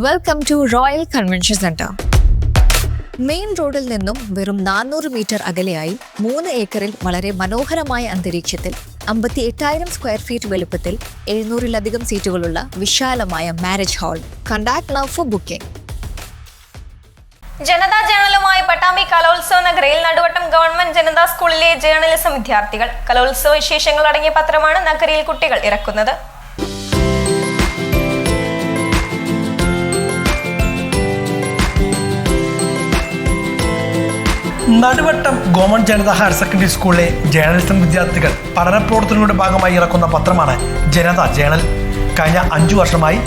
Welcome to royal convention centre. Main റോഡിൽ നിന്നും വെറും 400 മീറ്റർ അകലെയായി 3 ഏക്കറിൽ വളരെ മനോഹരമായ അന്തരീക്ഷത്തിൽ 58,000 സ്ക്വയർ ഫീറ്റ് വലുപ്പത്തിൽ 700-ലധികം സീറ്റുകളുള്ള വിശാലമായ marriage hall. Contact now for booking. Janata ജേണലുമായി പട്ടാമ്പി കലോത്സവ നഗരിയിൽ നടുവട്ടം ഗവൺമെന്റ് ജനതാ സ്കൂളിലെ ജേർണലിസം വിദ്യാർത്ഥികൾ. കലോത്സവ വിശേഷങ്ങൾ അടങ്ങിയ പത്രമാണ് നഗരിയിൽ കുട്ടികൾ ഇറക്കുന്നത്. Naduvattam government Janata higher secondary സ്കൂളിലെ ജേർണലിസം വിദ്യാർത്ഥികൾ പഠന പ്രവർത്തനങ്ങളുടെ ഭാഗമായി ഇറക്കുന്ന പത്രമാണ് ജനതാ ജേണൽ. കഴിഞ്ഞ 5 വർഷമായി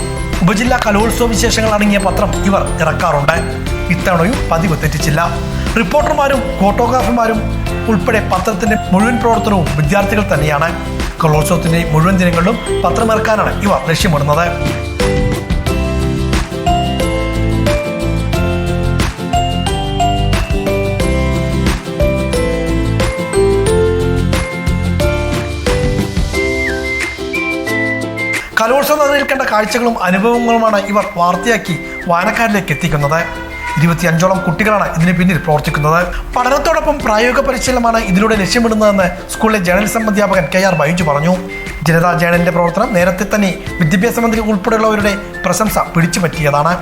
ഉപജില്ലാ കലോത്സവ വിശേഷങ്ങൾ അടങ്ങിയ പത്രം ഇവർ ഇറക്കാറുണ്ട്. ഇത്തവണയും പതിവ് തെറ്റിച്ചില്ല. റിപ്പോർട്ടർമാരും ഫോട്ടോഗ്രാഫർമാരും ഉൾപ്പെടെ പത്രത്തിന്റെ മുഴുവൻ പ്രവർത്തനവും വിദ്യാർത്ഥികൾ തന്നെയാണ്. കലോത്സവത്തിന്റെ മുഴുവൻ ദിനങ്ങളിലും പത്രമിറക്കാനാണ് ഇവർ ലക്ഷ്യമിടുന്നത്. കലോത്സവം നഗരിയിൽ കണ്ട കാഴ്ചകളും അനുഭവങ്ങളുമാണ് ഇവർ വാർത്തയാക്കി വായനക്കാരിലേക്ക് എത്തിക്കുന്നത്. 25ഓളം കുട്ടികളാണ് ഇതിന് പിന്നിൽ പ്രവർത്തിക്കുന്നത്. പഠനത്തോടൊപ്പം പ്രായോഗിക പരിശീലനമാണ് ഇതിലൂടെ ലക്ഷ്യമിടുന്നതെന്ന് സ്കൂളിലെ ജേർണലിസം അധ്യാപകൻ KR ബൈജു പറഞ്ഞു. ജനതാ ജേണലിന്റെ പ്രവർത്തനം നേരത്തെ തന്നെ വിദ്യാഭ്യാസ മന്ത്രി ഉൾപ്പെടെയുള്ളവരുടെ പ്രശംസ പിടിച്ചുപറ്റിയതാണ്.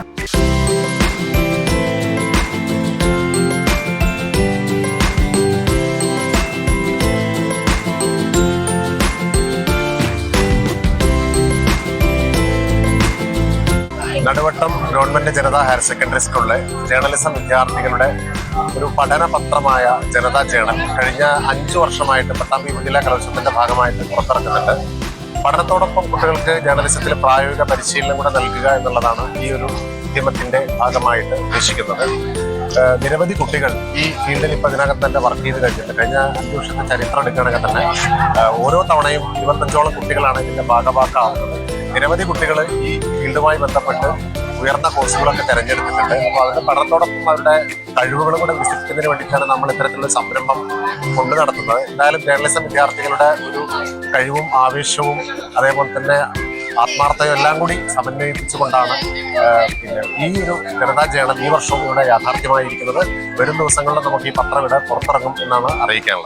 Naduvattam government Janata higher secondary സ്കൂളിലെ ജേർണലിസം വിദ്യാർത്ഥികളുടെ ഒരു പഠന പത്രമായ ജനതാ ജേണൽ കഴിഞ്ഞ 5 വർഷമായിട്ട് പട്ടാമ്പി ഉപജില്ലാ കലോത്സവത്തിന്റെ ഭാഗമായിട്ട് പുറത്തിറക്കുന്നുണ്ട്. പഠനത്തോടൊപ്പം കുട്ടികൾക്ക് ജേർണലിസത്തിൽ പ്രായോഗിക പരിശീലനം കൂടെ നൽകുക എന്നുള്ളതാണ് ഈ ഒരു ഉദ്യമത്തിന്റെ ഭാഗമായിട്ട് ഉദ്ദേശിക്കുന്നത്. നിരവധി കുട്ടികൾ ഈ ഫീൽഡിൽ ഇപ്പം ഇതിനകത്ത് തന്നെ വർക്ക് ചെയ്ത് കഴിഞ്ഞിട്ടുണ്ട്. കഴിഞ്ഞ 5 വർഷത്തെ ചരിത്രം എടുക്കുകയാണെങ്കിൽ തന്നെ ഓരോ തവണയും 25ഓളം കുട്ടികളാണ് ഇതിന്റെ ഭാഗമാക്കാവുന്നത്. നിരവധി കുട്ടികൾ ഈ ഫീൽഡുമായി ബന്ധപ്പെട്ട് ഉയർന്ന കോഴ്സുകളൊക്കെ തിരഞ്ഞെടുത്തിട്ടുണ്ട്. അപ്പോൾ അവരുടെ പഠനത്തോടൊപ്പം അവരുടെ കഴിവുകളും കൂടെ വികസിപ്പിക്കുന്നതിന് വേണ്ടിയിട്ടാണ് നമ്മൾ ഇത്തരത്തിലുള്ള സംരംഭം കൊണ്ടു നടത്തുന്നത്. എന്തായാലും ജേർണലിസം വിദ്യാർത്ഥികളുടെ ഒരു കഴിവും ആവേശവും അതേപോലെ തന്നെ ആത്മാർത്ഥതയും എല്ലാം കൂടി സമന്വയിപ്പിച്ചുകൊണ്ടാണ് ഈ ഒരു ജനതാ ജേണൽ ഈ വർഷവും ഇവിടെ യാഥാർത്ഥ്യമായിരിക്കുന്നത്. വരും ദിവസങ്ങളിൽ നമുക്ക് ഈ പത്രം ഇവിടെ പുറത്തിറങ്ങും എന്നാണ് അറിയിക്കാനുള്ളത്.